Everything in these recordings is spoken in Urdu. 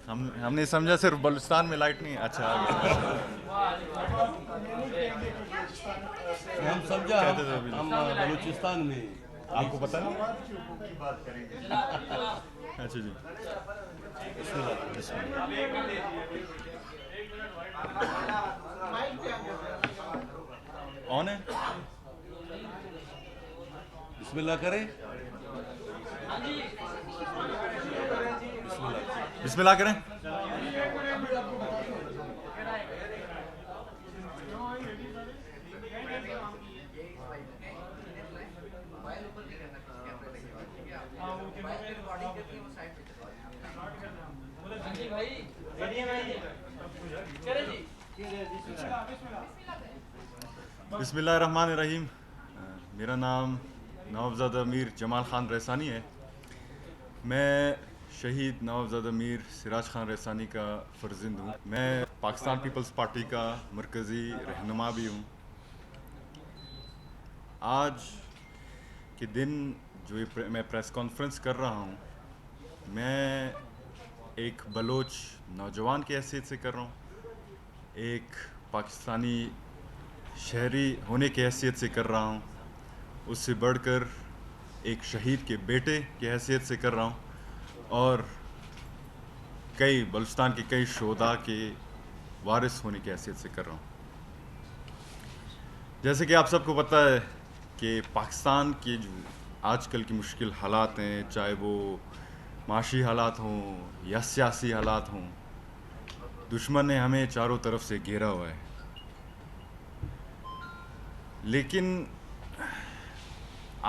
ہم نے سمجھا صرف بلوچستان میں لائٹ نہیں. اچھا آگے ہم سمجھا کہتے تھے ابھی ہم بلوچستان میں. آپ کو پتا نہیں. اچھا جی بسم اللہ آن ہے. بسم اللہ کریں. بسم اللہ کریں. بسم اللہ الرحمن الرحیم. میرا نام نوابزادہ امیر جمال خان ریسانی ہے. میں شہید نوابزادہ امیر سراج خان ریسانی کا فرزند ہوں. میں پاکستان پیپلز پارٹی کا مرکزی رہنما بھی ہوں. آج کے دن جو میں پریس کانفرنس کر رہا ہوں، میں ایک بلوچ نوجوان کی حیثیت سے کر رہا ہوں، ایک پاکستانی شہری ہونے کی حیثیت سے کر رہا ہوں، اس سے بڑھ کر ایک شہید کے بیٹے کی حیثیت سے کر رہا ہوں، اور کئی بلوچستان کے کئی شہداء کے وارث ہونے کی حیثیت سے کر رہا ہوں. جیسے کہ آپ سب کو پتہ ہے کہ پاکستان کے جو آج کل کی مشکل حالات ہیں، چاہے وہ معاشی حالات ہوں یا سیاسی حالات ہوں، دشمن نے ہمیں چاروں طرف سے گھیرا ہوا ہے. لیکن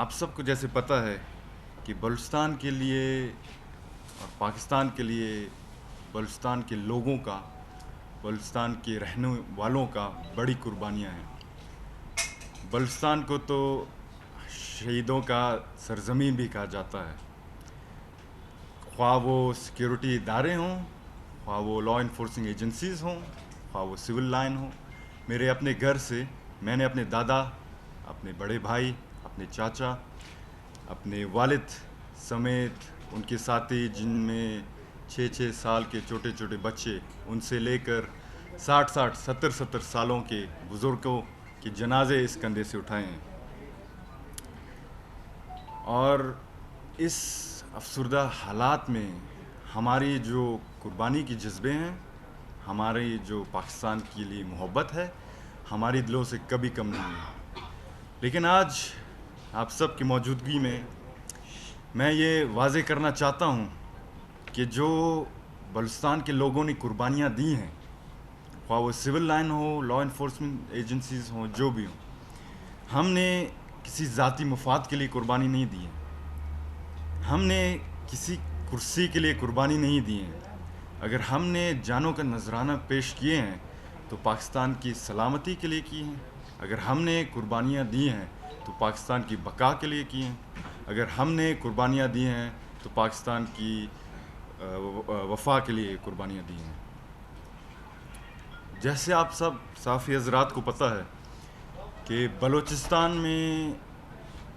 آپ سب کو جیسے پتہ ہے کہ بلوچستان کے لیے اور پاکستان کے لیے بلوچستان کے لوگوں کا، بلوچستان کے رہنے والوں کا بڑی قربانیاں ہیں. بلوچستان کو تو شہیدوں کا سرزمین بھی کہا جاتا ہے، خواہ وہ سیکیورٹی ادارے ہوں، خواہ وہ لا انفورسنگ ایجنسیز ہوں، خواہ وہ سول لائن ہوں. میرے اپنے گھر سے میں نے اپنے دادا، اپنے بڑے بھائی، اپنے چاچا، اپنے والد سمیت ان کے ساتھی جن میں 6 سال کے چھوٹے چھوٹے بچے، ان سے لے کر 60 سالوں کے بزرگوں کے جنازے اس کندھے سے اٹھائے ہیں. اور اس افسردہ حالات میں ہماری جو قربانی کی جذبے ہیں، ہماری جو پاکستان کے لیے محبت ہے، ہماری دلوں سے کبھی کم نہیں ہے. لیکن آج آپ سب کی موجودگی میں یہ واضح کرنا چاہتا ہوں کہ جو بلوچستان کے لوگوں نے قربانیاں دی ہیں، خواہ وہ سول لائن ہو، لا انفورسمنٹ ایجنسیز ہوں، جو بھی ہوں، ہم نے کسی ذاتی مفاد کے لیے قربانی نہیں دی ہے. ہم نے کسی کرسی کے لیے قربانی نہیں دی ہے. اگر ہم نے جانوں کا نذرانہ پیش کیے ہیں تو پاکستان کی سلامتی کے لیے کی ہیں. اگر ہم نے قربانیاں دی ہیں تو پاکستان کی بقا کے لیے کی ہیں. اگر ہم نے قربانیاں دی ہیں تو پاکستان کی وفا کے لیے قربانیاں دی ہیں. جیسے آپ سب صحافی حضرات کو پتہ ہے کہ بلوچستان میں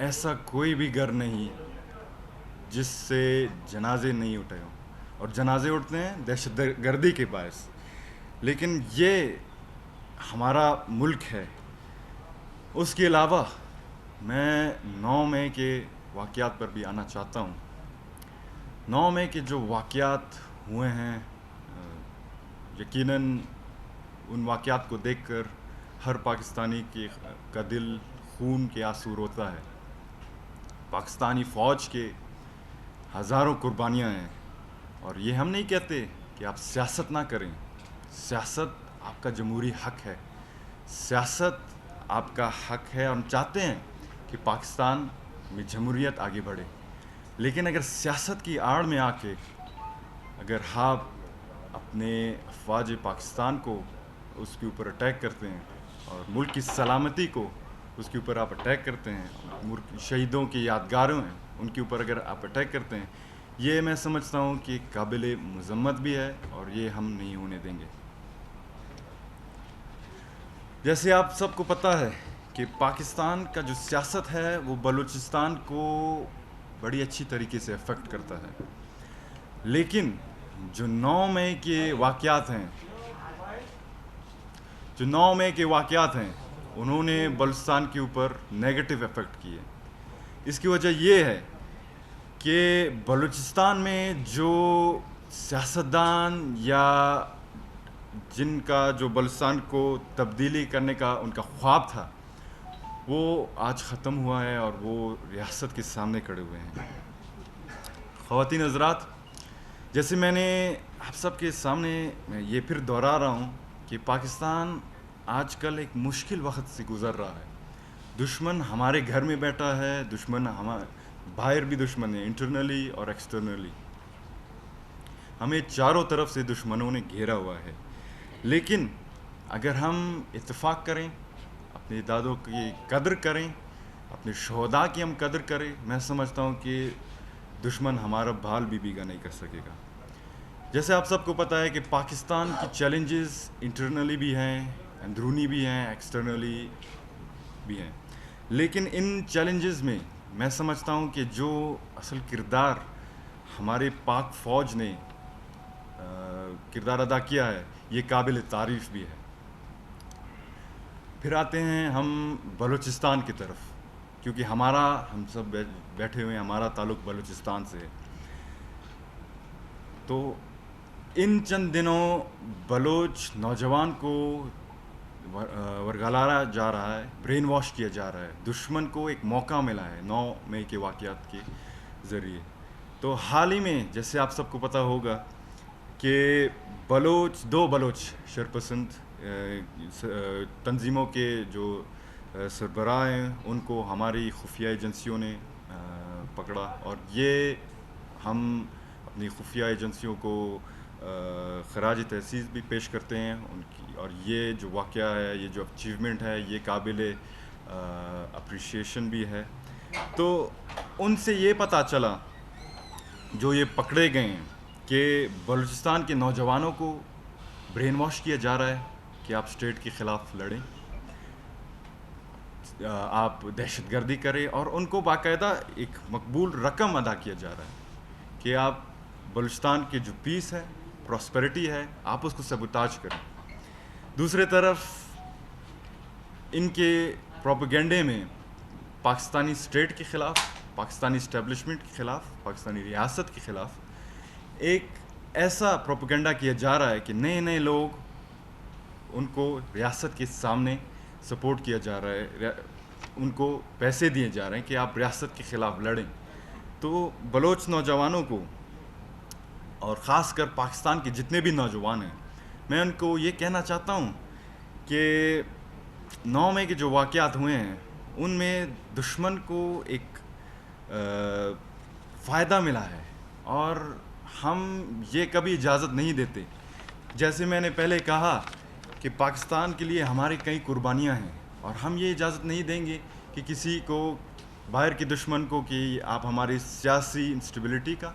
ایسا کوئی بھی گھر نہیں جس سے جنازے نہیں اٹھے ہوں، اور جنازے اٹھتے ہیں دہشت گردی کے باعث. لیکن یہ ہمارا ملک ہے. اس کے علاوہ میں 9 مئی کے واقعات پر بھی آنا چاہتا ہوں. 9 مئی کے جو واقعات ہوئے ہیں، یقیناً ان واقعات کو دیکھ کر ہر پاکستانی کا دل خون کے آنسو روتا ہے. پاکستانی فوج کے ہزاروں قربانیاں ہیں، اور یہ ہم نہیں کہتے کہ آپ سیاست نہ کریں. سیاست آپ کا جمہوری حق ہے، سیاست آپ کا حق ہے. ہم چاہتے ہیں کہ پاکستان میں جمہوریت آگے بڑھے. لیکن اگر سیاست کی آڑ میں آ کے اگر آپ اپنے افواج پاکستان کو اس کے اوپر اٹیک کرتے ہیں، اور ملک کی سلامتی کو اس کے اوپر آپ اٹیک کرتے ہیں، شہیدوں کی یادگاروں ہیں ان کے اوپر اگر آپ اٹیک کرتے ہیں، یہ میں سمجھتا ہوں کہ قابل مذمت بھی ہے، اور یہ ہم نہیں ہونے دیں گے. جیسے آپ سب کو پتہ ہے کہ پاکستان کا جو سیاست ہے وہ بلوچستان کو بڑی اچھی طریقے سے افیکٹ کرتا ہے. لیکن جو 9 مئی کے واقعات ہیں جو 9 مئی کے واقعات ہیں انہوں نے بلوچستان کے اوپر نیگیٹو افیکٹ کیے. اس کی وجہ یہ ہے کہ بلوچستان میں جو سیاستدان یا جن کا جو بلوچستان کو تبدیلی کرنے کا ان کا خواب تھا وہ آج ختم ہوا ہے اور وہ ریاست کے سامنے کھڑے ہوئے ہیں. خواتین حضرات، جیسے میں نے آپ سب کے سامنے میں یہ پھر دہرا رہا ہوں کہ پاکستان آج کل ایک مشکل وقت سے گزر رہا ہے. دشمن ہمارے گھر میں بیٹھا ہے، دشمن باہر بھی دشمن ہے، انٹرنلی اور ایکسٹرنلی. ہمیں چاروں طرف سے دشمنوں نے گھیرا ہوا ہے. لیکن اگر ہم اتفاق کریں، اپنے دادوں کی قدر کریں، اپنے شہداء کی ہم قدر کریں، میں سمجھتا ہوں کہ دشمن ہمارا بھال بھی بیگا نہیں کر سکے گا. جیسے آپ سب کو پتہ ہے کہ پاکستان کی چیلنجز انٹرنلی بھی ہیں، اندرونی بھی ہیں، ایکسٹرنلی بھی ہیں. لیکن ان چیلنجز میں سمجھتا ہوں کہ جو اصل کردار ہمارے پاک فوج نے کردار ادا کیا ہے یہ قابل تعریف بھی ہے. پھر آتے ہیں ہم بلوچستان کی طرف، کیونکہ ہم سب بیٹھے ہوئے ہیں، ہمارا تعلق بلوچستان سے ہے. تو ان چند دنوں بلوچ نوجوان کو ورگلایا جا رہا ہے، برین واش کیا جا رہا ہے. دشمن کو ایک موقع ملا ہے 9 مئی کے واقعات کے ذریعے. تو حال ہی میں جیسے آپ سب کو پتہ ہوگا کہ دو بلوچ شرپسند تنظیموں کے جو سربراہ ہیں ان کو ہماری خفیہ ایجنسیوں نے پکڑا، اور یہ ہم اپنی خفیہ ایجنسیوں کو خراج تحسین بھی پیش کرتے ہیں ان کی. اور یہ جو واقعہ ہے، یہ جو اچیومنٹ ہے، یہ قابل اپریشیشن بھی ہے. تو ان سے یہ پتہ چلا، جو یہ پکڑے گئے ہیں، کہ بلوچستان کے نوجوانوں کو برین واش کیا جا رہا ہے کہ آپ اسٹیٹ کے خلاف لڑیں، آپ دہشت گردی کریں، اور ان کو باقاعدہ ایک مقبول رقم ادا کیا جا رہا ہے کہ آپ بلوچستان کے جو پیس ہے، پراسپیرٹی ہے، آپ اس کو سبوتاج کریں. دوسرے طرف ان کے پروپیگنڈے میں پاکستانی اسٹیٹ کے خلاف، پاکستانی اسٹیبلشمنٹ کے خلاف، پاکستانی ریاست کے خلاف ایک ایسا پروپیگنڈا کیا جا رہا ہے کہ نئے لوگ ان کو ریاست کے سامنے سپورٹ کیا جا رہا ہے، ان کو پیسے دیے جا رہے ہیں کہ آپ ریاست کے خلاف لڑیں. تو بلوچ نوجوانوں کو، اور خاص کر پاکستان کے جتنے بھی نوجوان ہیں، میں ان کو یہ کہنا چاہتا ہوں کہ 9 مئی کے جو واقعات ہوئے ہیں ان میں دشمن کو ایک فائدہ ملا ہے، اور ہم یہ کبھی اجازت نہیں دیتے. جیسے میں نے پہلے کہا کہ پاکستان کے لیے ہماری کئی قربانیاں ہیں، اور ہم یہ اجازت نہیں دیں گے کہ کسی کو، باہر کے دشمن کو، کہ آپ ہماری سیاسی انسٹیبلٹی کا،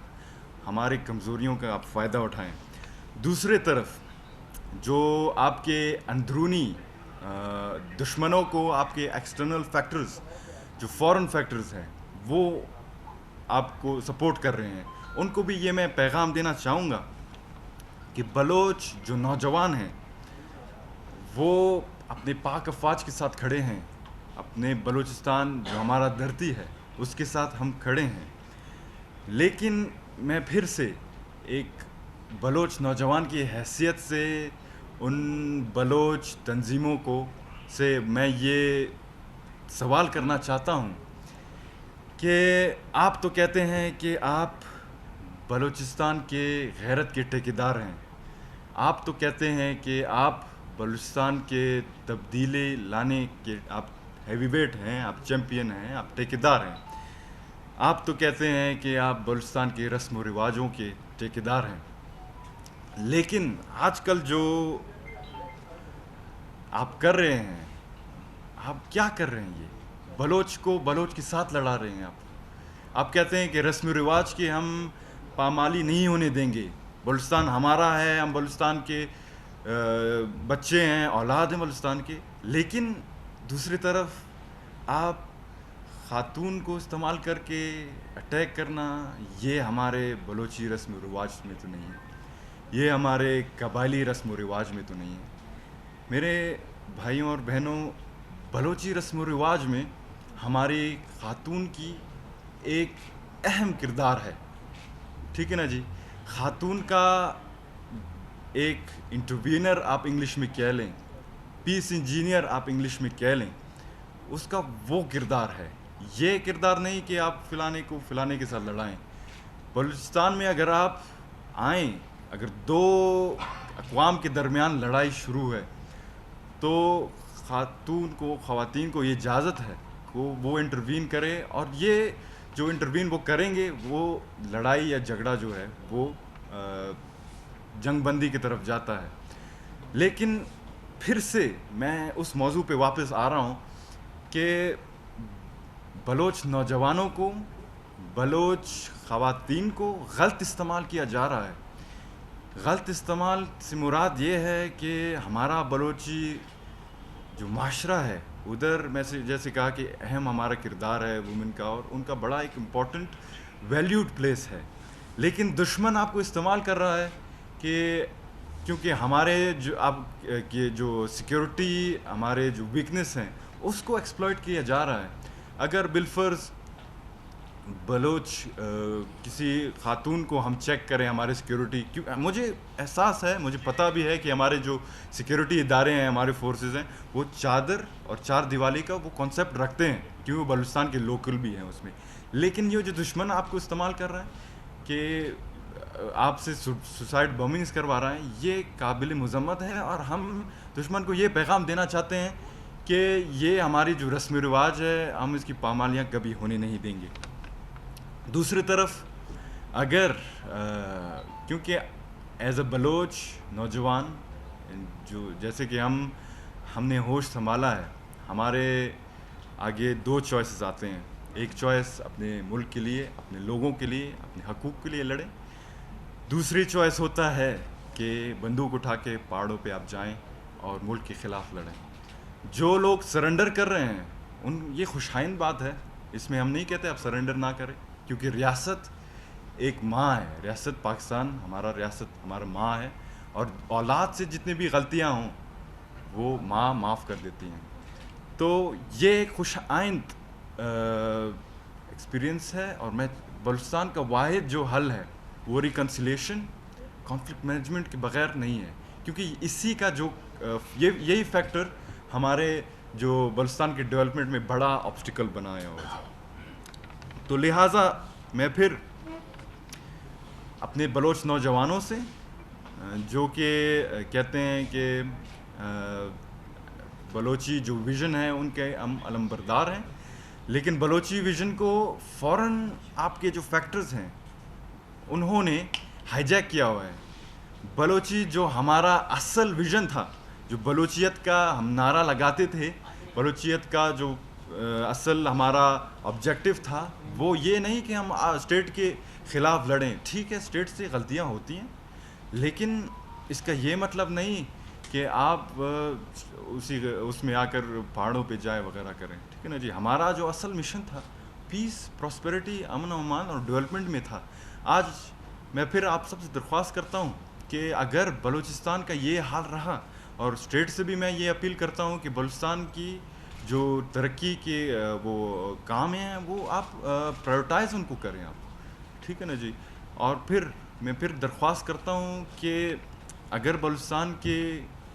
ہماری کمزوریوں کا آپ فائدہ اٹھائیں. دوسرے طرف جو آپ کے اندرونی دشمنوں کو، آپ کے ایکسٹرنل فیکٹرز، جو فورن فیکٹرز ہیں، وہ آپ کو سپورٹ کر رہے ہیں، ان کو بھی یہ میں پیغام دینا چاہوں گا کہ بلوچ جو نوجوان ہیں وہ اپنے پاک افواج کے ساتھ کھڑے ہیں، اپنے بلوچستان جو ہمارا دھرتی ہے اس کے ساتھ ہم کھڑے ہیں. لیکن میں پھر سے ایک بلوچ نوجوان کی حیثیت سے ان بلوچ تنظیموں سے میں یہ سوال کرنا چاہتا ہوں کہ آپ تو کہتے ہیں کہ آپ بلوچستان کے غیرت کے ٹھیکیدار ہیں، آپ تو کہتے ہیں کہ آپ بلوچستان کے تبدیلی لانے کے آپ ہیوی ویٹ ہیں، آپ چیمپئن ہیں، آپ ٹھیکیدار ہیں، آپ تو کہتے ہیں کہ آپ بلوچستان کے رسم و رواجوں کے ٹھیکیدار ہیں. لیکن آج کل جو آپ کر رہے ہیں، آپ کیا کر رہے ہیں؟ یہ بلوچ کو بلوچ کے ساتھ لڑا رہے ہیں. آپ کہتے ہیں کہ رسم و رواج کی ہم پامالی نہیں ہونے دیں گے، بلوچستان ہمارا ہے، ہم بلوچستان کے بچے ہیں، اولاد ہیں بلوچستان کے. لیکن دوسری طرف آپ خاتون کو استعمال کر کے اٹیک کرنا، یہ ہمارے بلوچی رسم و رواج میں تو نہیں ہے. یہ ہمارے قبائلی رسم و رواج میں تو نہیں ہے. میرے بھائیوں اور بہنوں، بلوچی رسم و رواج میں ہماری خاتون کی ایک اہم کردار ہے. ٹھیک ہے نا جی. خاتون کا ایک انٹروینر آپ انگلش میں کہہ لیں، پیس انجینئر آپ انگلش میں کہہ لیں، اس کا وہ کردار ہے. یہ کردار نہیں کہ آپ فلانے کے ساتھ لڑائیں. بلوچستان میں اگر آپ آئیں، اگر دو اقوام کے درمیان لڑائی شروع ہے تو خواتین کو یہ اجازت ہے کہ وہ انٹروین کرے، اور یہ جو انٹروین وہ کریں گے وہ لڑائی یا جھگڑا جو ہے وہ جنگ بندی کی طرف جاتا ہے. لیکن پھر سے میں اس موضوع پہ واپس آ رہا ہوں کہ بلوچ نوجوانوں کو، بلوچ خواتین کو غلط استعمال کیا جا رہا ہے. غلط استعمال سے مراد یہ ہے کہ ہمارا بلوچی جو معاشرہ ہے ادھر میں سے جیسے کہا کہ اہم ہمارا کردار ہے وومن کا، اور ان کا بڑا ایک امپورٹنٹ ویلیوڈ پلیس ہے. لیکن دشمن آپ کو استعمال کر رہا ہے کہ کیونکہ ہمارے جو اب کے جو سیکیورٹی، ہمارے جو ویکنس ہیں اس کو ایکسپلائٹ کیا جا رہا ہے. اگر بالفرض بلوچ کسی خاتون کو ہم چیک کریں ہمارے سیکیورٹی، مجھے احساس ہے، مجھے پتہ بھی ہے کہ ہمارے جو سیکیورٹی ادارے ہیں، ہمارے فورسز ہیں، وہ چادر اور چار دیوالی کا وہ کانسیپٹ رکھتے ہیں کیونکہ وہ بلوچستان کے لوکل بھی ہیں اس میں. لیکن یہ جو دشمن آپ کو استعمال کر رہا ہے کہ آپ سے سوسائڈ بمبنگز کروا رہا ہے، یہ قابل مذمت ہے. اور ہم دشمن کو یہ پیغام دینا چاہتے ہیں کہ یہ ہماری جو رسم و رواج ہے، ہم اس کی پامالیاں کبھی ہونے نہیں دیں گے. دوسری طرف اگر کیونکہ ایز اے بلوچ نوجوان جو جیسے کہ ہم نے ہوش سنبھالا ہے، ہمارے آگے دو چوائسز آتے ہیں. ایک چوائس اپنے ملک کے لیے، اپنے لوگوں کے لیے، اپنے حقوق کے لیے لڑیں. دوسری چوائس ہوتا ہے کہ بندوق اٹھا کے پہاڑوں پہ آپ جائیں اور ملک کے خلاف لڑیں. جو لوگ سرنڈر کر رہے ہیں یہ خوشائند بات ہے، اس میں ہم نہیں کہتے آپ سرنڈر نہ کریں، کیونکہ ریاست ایک ماں ہے. ریاست پاکستان ہمارا ماں ہے، اور اولاد سے جتنی بھی غلطیاں ہوں وہ ماں معاف کر دیتی ہیں. تو یہ ایک خوش آئند ایکسپیرینس ہے. اور میں بلوچستان کا واحد جو حل ہے وہ ریکنسیلیشن، کانفلکٹ مینجمنٹ کے بغیر نہیں ہے، کیونکہ اسی کا جو یہی فیکٹر ہمارے جو بلوچستان کے ڈیولپمنٹ میں بڑا آبسٹیکل بنایا ہوا. تو لہٰذا میں پھر اپنے بلوچ نوجوانوں سے جو کہ کہتے ہیں کہ بلوچی جو ویژن ہے ان کے ہم علم بردار ہیں، لیکن بلوچی ویژن کو فوراً آپ کے جو فیکٹرز ہیں انہوں نے ہائی جیک کیا ہوا ہے. بلوچی جو ہمارا اصل ویژن تھا، جو بلوچیت کا ہم نعرہ لگاتے تھے، بلوچیت کا جو اصل ہمارا آبجیکٹو تھا، وہ یہ نہیں کہ ہم اسٹیٹ کے خلاف لڑیں. ٹھیک ہے، اسٹیٹ سے غلطیاں ہوتی ہیں، لیکن اس کا یہ مطلب نہیں کہ آپ اس میں آ کر پہاڑوں پہ جائے وغیرہ کریں. ٹھیک ہے نا جی. ہمارا جو اصل مشن تھا پیس، پراسپیرٹی، امن و امان اور ڈیولپمنٹ میں تھا. آج میں پھر آپ سب سے درخواست کرتا ہوں کہ اگر بلوچستان کا یہ حال رہا، اور اسٹیٹ سے بھی میں یہ اپیل کرتا ہوں کہ بلوچستان کی جو ترقی کے وہ کام ہیں وہ آپ پرائیورٹائز ان کو کریں آپ. ٹھیک ہے نا جی. اور پھر میں درخواست کرتا ہوں کہ اگر بلوچستان کے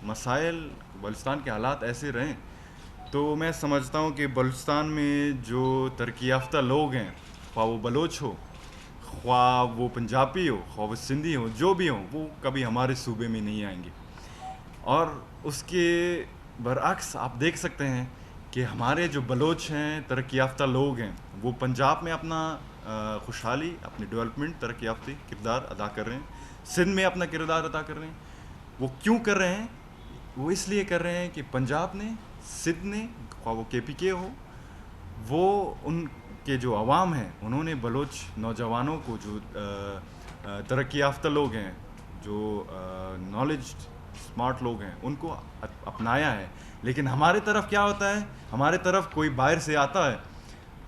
مسائل، بلوچستان کے حالات ایسے رہیں تو میں سمجھتا ہوں کہ بلوچستان میں جو ترقی یافتہ لوگ ہیں، خواہ وہ بلوچ ہو، خواہ وہ پنجابی ہو، خواہ وہ سندھی ہو، جو بھی ہوں، وہ کبھی ہمارے صوبے میں نہیں آئیں گے. اور اس کے برعکس آپ دیکھ سکتے ہیں کہ ہمارے جو بلوچ ہیں، ترقی یافتہ لوگ ہیں، وہ پنجاب میں اپنا خوشحالی، اپنی ڈیولپمنٹ، ترقی یافتی کردار ادا کر رہے ہیں. سندھ میں اپنا کردار ادا کر رہے ہیں. وہ کیوں کر رہے ہیں؟ وہ اس لیے کر رہے ہیں کہ پنجاب نے، سندھ نے، خواہ وہ KPK ہو، وہ ان کے جو عوام ہیں انہوں نے بلوچ نوجوانوں کو، جو ترقی یافتہ لوگ ہیں، جو نالج اسمارٹ لوگ ہیں، ان کو اپنایا ہے. لیکن ہمارے طرف کیا ہوتا ہے؟ ہمارے طرف کوئی باہر سے آتا ہے،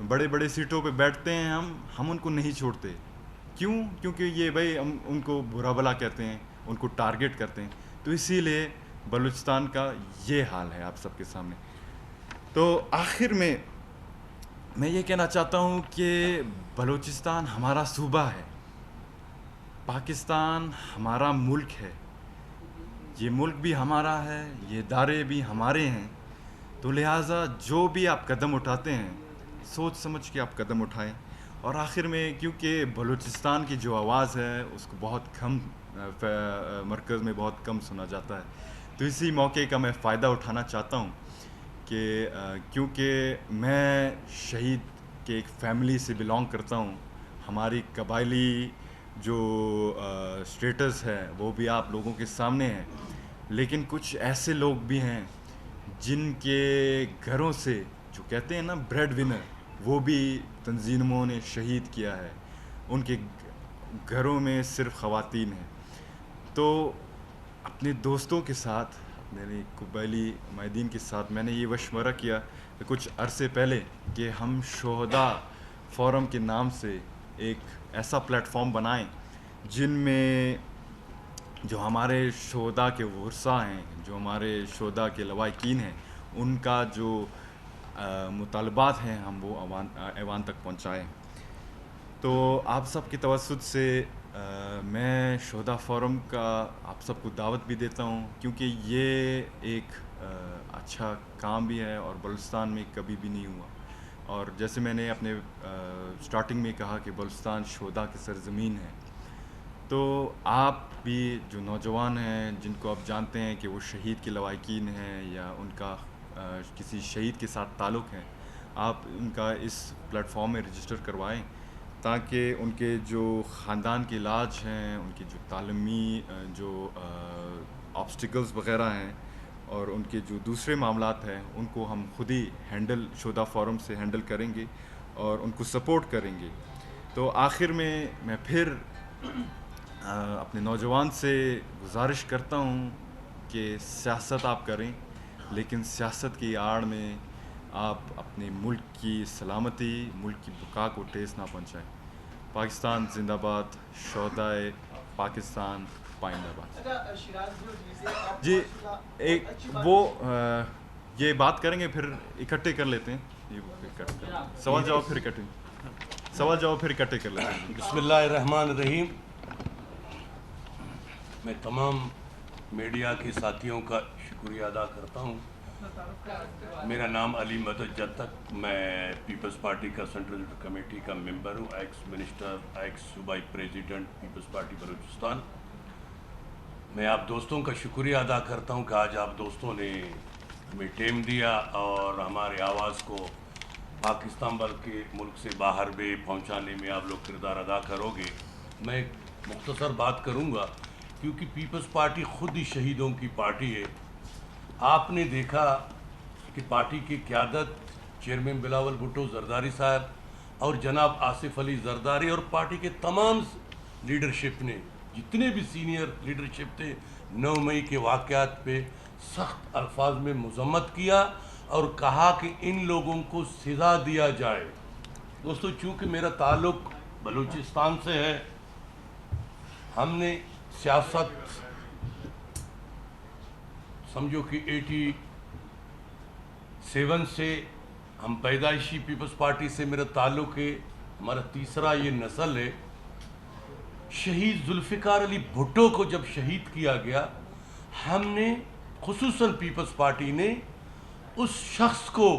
بڑے بڑے سیٹوں پہ بیٹھتے ہیں، ہم ان کو نہیں چھوڑتے. کیوں؟ کیونکہ یہ بھائی ہم ان کو برا بھلا کہتے ہیں، ان کو ٹارگٹ کرتے ہیں. تو اسی لیے بلوچستان کا یہ حال ہے آپ سب کے سامنے. تو آخر میں یہ کہنا چاہتا ہوں کہ بلوچستان ہمارا صوبہ ہے, پاکستان ہمارا ملک ہے, یہ ملک بھی ہمارا ہے, یہ ادارے بھی ہمارے ہیں. تو لہٰذا جو بھی آپ قدم اٹھاتے ہیں سوچ سمجھ کے آپ قدم اٹھائیں. اور آخر میں کیونکہ بلوچستان کی جو آواز ہے اس کو بہت کم مرکز میں بہت کم سنا جاتا ہے, تو اسی موقع کا میں فائدہ اٹھانا چاہتا ہوں کہ کیونکہ میں شہید کے ایک فیملی سے بلانگ کرتا ہوں. ہماری قبائلی جو اسٹیٹس ہے وہ بھی آپ لوگوں کے سامنے ہے, لیکن کچھ ایسے لوگ بھی ہیں جن کے گھروں سے جو کہتے ہیں نا بریڈ ونر, وہ بھی تنظیموں نے شہید کیا ہے. ان کے گھروں میں صرف خواتین ہیں. تو اپنے دوستوں کے ساتھ, میرے قبائلی مائدین کے ساتھ میں نے یہ مشورہ کیا کہ کچھ عرصے پہلے کہ ہم شہداء فورم کے نام سے ایک ایسا پلیٹ فارم بنائیں جن میں جو ہمارے شہداء کے ورثاء ہیں, جو ہمارے شہداء کے لواحقین ہیں, ان کا جو مطالبات ہیں ہم وہ ایوان تک پہنچائیں. تو آپ سب کی توسط سے میں شہداء فورم کا آپ سب کو دعوت بھی دیتا ہوں, کیونکہ یہ ایک اچھا کام بھی ہے اور بلوچستان میں کبھی بھی نہیں ہوا. اور جیسے میں نے اپنے سٹارٹنگ میں کہا کہ بلوچستان شہداء کی سرزمین ہے, تو آپ بھی جو نوجوان ہیں جن کو آپ جانتے ہیں کہ وہ شہید کے لواحقین ہیں یا ان کا کسی شہید کے ساتھ تعلق ہے, آپ ان کا اس پلیٹ فارم میں رجسٹر کروائیں تاکہ ان کے جو خاندان کے علاج ہیں, ان کے جو تعلیمی جو آبسٹیکلز وغیرہ ہیں اور ان کے جو دوسرے معاملات ہیں ان کو ہم خود ہی ہینڈل شہداء فورم سے ہینڈل کریں گے اور ان کو سپورٹ کریں گے. تو آخر میں پھر اپنے نوجوان سے گزارش کرتا ہوں کہ سیاست آپ کریں, لیکن سیاست کی آڑ میں آپ اپنے ملک کی سلامتی, ملک کی بقا کو ٹھیس نہ پہنچائیں. پاکستان زندہ باد, شہدائے پاکستان پائندہ باد. جی ایک وہ یہ بات کریں گے پھر اکٹھے کر لیتے ہیں, سوال جواب پھر اکٹھے کر لیتے ہیں. بسم اللہ الرحمن الرحیم. میں تمام میڈیا کے ساتھیوں کا شکریہ ادا کرتا ہوں. میرا نام علی مدد جتک, میں پیپلز پارٹی کا سینٹرل کمیٹی کا ممبر ہوں, ایکس منسٹر, ایکس صوبائی پریزیڈنٹ پیپلز پارٹی بلوچستان. میں آپ دوستوں کا شکریہ ادا کرتا ہوں کہ آج آپ دوستوں نے ہمیں ٹائم دیا اور ہماری آواز کو پاکستان بلکہ ملک سے باہر بھی پہنچانے میں آپ لوگ کردار ادا کرو گے. میں ایک مختصر بات کروں گا کیونکہ پیپلز پارٹی خود ہی شہیدوں کی پارٹی ہے. آپ نے دیکھا کہ پارٹی کی قیادت چیئرمین بلاول بھٹو زرداری صاحب اور جناب آصف علی زرداری اور پارٹی کے تمام لیڈرشپ نے, جتنے بھی سینئر لیڈرشپ تھے, 9 مئی کے واقعات پہ سخت الفاظ میں مذمت کیا اور کہا کہ ان لوگوں کو سزا دیا جائے. دوستو, چونکہ میرا تعلق بلوچستان سے ہے, ہم نے سیاست سمجھو کہ 87 سے ہم پیدائشی پیپلز پارٹی سے میرا تعلق ہے, ہمارا تیسرا یہ نسل ہے. شہید ذوالفقار علی بھٹو کو جب شہید کیا گیا, ہم نے خصوصاً پیپلز پارٹی نے اس شخص کو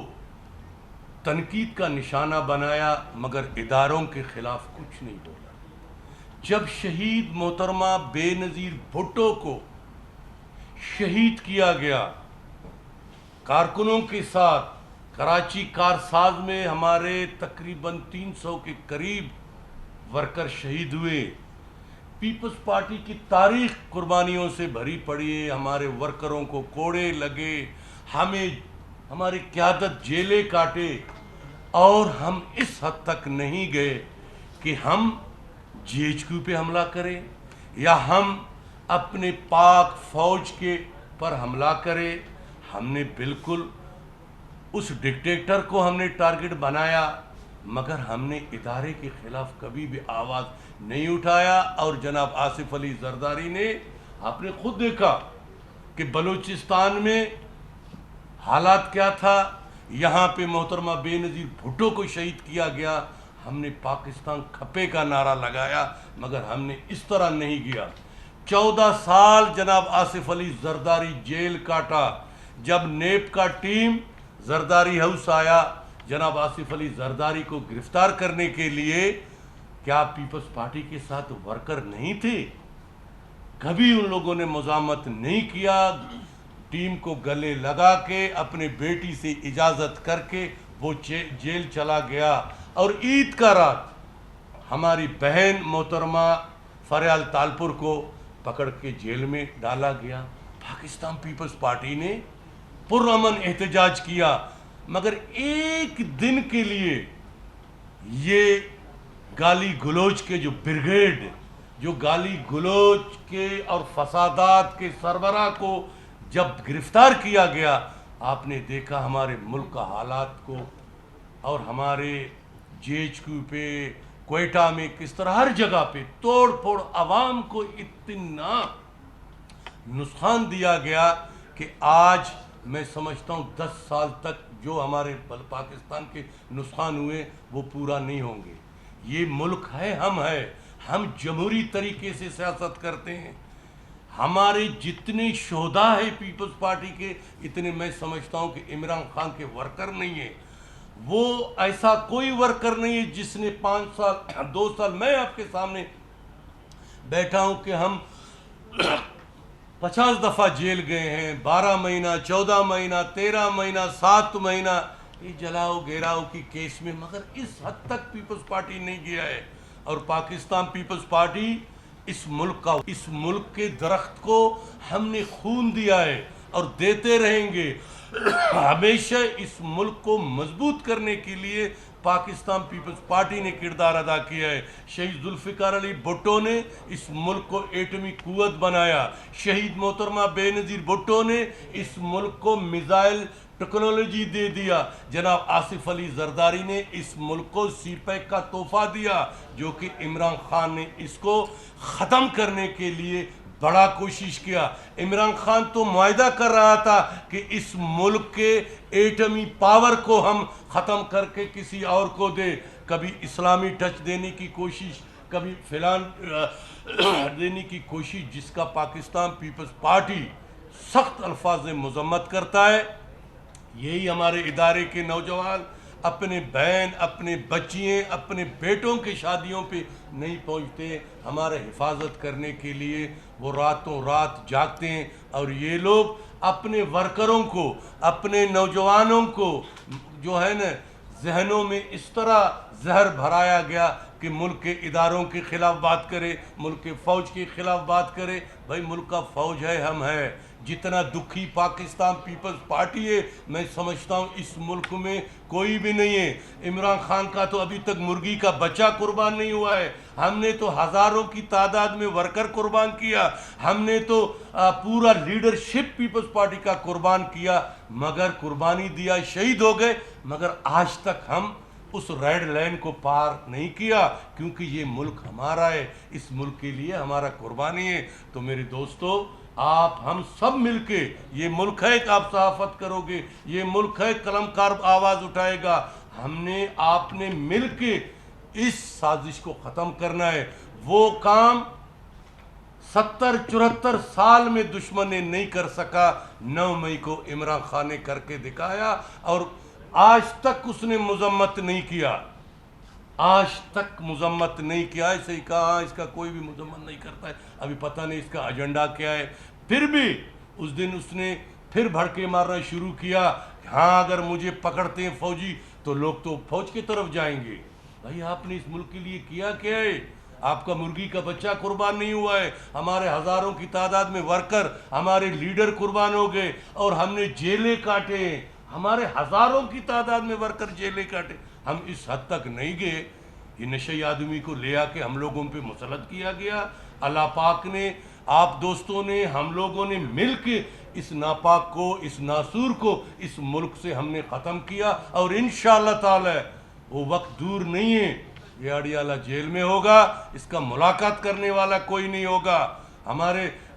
تنقید کا نشانہ بنایا مگر اداروں کے خلاف کچھ نہیں بولا. جب شہید محترمہ بے نظیر بھٹو کو شہید کیا گیا, کارکنوں کے ساتھ کراچی کارساز میں ہمارے تقریباً 300 کے قریب ورکر شہید ہوئے. پیپلز پارٹی کی تاریخ قربانیوں سے بھری پڑی ہے. ہمارے ورکروں کو کوڑے لگے, ہمیں ہماری قیادت جیلیں کاٹے, اور ہم اس حد تک نہیں گئے کہ ہم جی ایچ کیو پہ حملہ کریں یا ہم اپنے پاک فوج کے پر حملہ کریں. ہم نے بالکل اس ڈکٹیٹر کو ہم نے ٹارگٹ بنایا, مگر ہم نے ادارے کے خلاف کبھی بھی آواز نہیں اٹھایا. اور جناب آصف علی زرداری نے آپ نے خود دیکھا کہ بلوچستان میں حالات کیا تھا. یہاں پہ محترمہ بے نظیر بھٹو کو شہید کیا گیا. ہم نے پاکستان کھپے کا نعرہ لگایا مگر ہم نے اس طرح نہیں کیا. 14 سال جناب آصف علی زرداری جیل کاٹا. جب نیب کا ٹیم زرداری ہاؤس آیا جناب آصف علی زرداری کو گرفتار کرنے کے لیے، کیا پیپلز پارٹی کے ساتھ ورکر نہیں تھے؟ کبھی ان لوگوں نے مزاحمت نہیں کیا. ٹیم کو گلے لگا کے اپنے بیٹی سے اجازت کر کے وہ جیل چلا گیا. اور عید کا رات ہماری بہن محترمہ فریال تالپور کو پکڑ کے جیل میں ڈالا گیا. پاکستان پیپلز پارٹی نے پرامن احتجاج کیا مگر ایک دن کے لیے یہ گالی گلوچ کے جو بریگیڈ، جو گالی گلوچ کے اور فسادات کے سربراہ کو جب گرفتار کیا گیا، آپ نے دیکھا ہمارے ملک کا حالات کو اور ہمارے جی ایچ کیو پہ، کوئٹہ میں کس طرح ہر جگہ پہ توڑ پھوڑ، عوام کو اتنا نقصان دیا گیا کہ آج میں سمجھتا ہوں 10 سال تک جو ہمارے پاکستان کے نقصان ہوئے وہ پورا نہیں ہوں گے. یہ ملک ہے، ہم جمہوری طریقے سے سیاست کرتے ہیں. ہمارے جتنے شہداء ہیں پیپلز پارٹی کے، اتنے میں سمجھتا ہوں کہ عمران خان کے ورکر نہیں ہیں. وہ ایسا کوئی ورکر نہیں ہے جس نے 5 سال 2 سال میں آپ کے سامنے بیٹھا ہوں کہ ہم 50 دفعہ جیل گئے ہیں. 12 مہینہ، 14 مہینہ، 13 مہینہ، 7 مہینہ یہ جلاؤ گھیراؤ کی کیس میں، مگر اس حد تک پیپلز پارٹی نہیں گیا ہے. اور پاکستان پیپلز پارٹی اس ملک کے درخت کو ہم نے خون دیا ہے اور دیتے رہیں گے. ہمیشہ اس ملک کو مضبوط کرنے کے لیے پاکستان پیپلز پارٹی نے کردار ادا کیا ہے. شہید ذوالفقار علی بھٹو نے اس ملک کو ایٹمی قوت بنایا. شہید محترمہ بے نظیر بھٹو نے اس ملک کو میزائل ٹیکنالوجی دے دیا. جناب آصف علی زرداری نے اس ملک کو سی پیک کا تحفہ دیا، جو کہ عمران خان نے اس کو ختم کرنے کے لیے بڑا کوشش کیا. عمران خان تو معاہدہ کر رہا تھا کہ اس ملک کے ایٹمی پاور کو ہم ختم کر کے کسی اور کو دے. کبھی اسلامی ٹچ دینے کی کوشش، کبھی فلان دینے کی کوشش، جس کا پاکستان پیپلز پارٹی سخت الفاظ میں مذمت کرتا ہے. یہی ہمارے ادارے کے نوجوان اپنے بہن، اپنے بچیاں، اپنے بیٹوں کے شادیوں پہ نہیں پہنچتے. ہمارے حفاظت کرنے کے لیے وہ راتوں رات جاگتے ہیں. اور یہ لوگ اپنے ورکروں کو، اپنے نوجوانوں کو جو ہے نا ذہنوں میں اس طرح زہر بھرایا گیا کہ ملک کے اداروں کے خلاف بات کرے، ملک کے فوج کے خلاف بات کرے. بھائی ملک کا فوج ہے، ہم ہے. جتنا دکھی پاکستان پیپلز پارٹی ہے، میں سمجھتا ہوں اس ملک میں کوئی بھی نہیں ہے. عمران خان کا تو ابھی تک مرغی کا بچہ قربان نہیں ہوا ہے. ہم نے تو ہزاروں کی تعداد میں ورکر قربان کیا. ہم نے تو پورا لیڈرشپ پیپلز پارٹی کا قربان کیا، مگر قربانی دیا، شہید ہو گئے. مگر آج تک ہم اس ریڈ لائن کو پار نہیں کیا، کیونکہ یہ ملک ہمارا ہے، اس ملک کے لیے ہمارا قربانی ہے. تو میرے دوستو، آپ ہم سب مل کے، یہ ملک ہے کہ آپ صحافت کرو گے، یہ ملک ہے قلم کار آواز اٹھائے گا. ہم نے، آپ نے مل کے اس سازش کو ختم کرنا ہے. وہ کام 74 سال میں دشمن نے نہیں کر سکا، 9 مئی کو عمران خان نے کر کے دکھایا. اور آج تک اس نے مذمت نہیں کیا، آج تک مذمت نہیں کیا. ایسے ہی کہا اس کا کوئی بھی مذمت نہیں کرتا ہے. ابھی پتہ نہیں اس کا ایجنڈا کیا ہے. پھر بھی اس دن اس نے پھر بھڑکے مارنا شروع کیا. ہاں اگر مجھے پکڑتے ہیں فوجی تو لوگ تو فوج کی طرف جائیں گے. بھائی آپ نے اس ملک کے لیے کیا کیا ہے؟ آپ کا مرغی کا بچہ قربان نہیں ہوا ہے. ہمارے ہزاروں کی تعداد میں ورکر، ہمارے لیڈر قربان ہو گئے اور ہم نے جیلیں کاٹے ہیں. ہمارے ہزاروں کی تعداد میں ورکر جیلیں کاٹے. ہم اس حد تک نہیں گئے. یہ نشئی آدمی کو لے آ کے ہم لوگوں پہ مسلط کیا گیا. اللہ پاک نے، آپ دوستوں نے، ہم لوگوں نے مل کے اس ناپاک کو، اس ناسور کو اس ملک سے ہم نے ختم کیا. اور انشاءاللہ تعالی وہ وقت دور نہیں ہے، یہ اڈیالہ جیل میں ہوگا. اس کا ملاقات کرنے والا کوئی نہیں ہوگا. ہمارے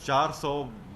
400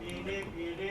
BNA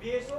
BSO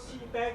CPEC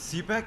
CPEC,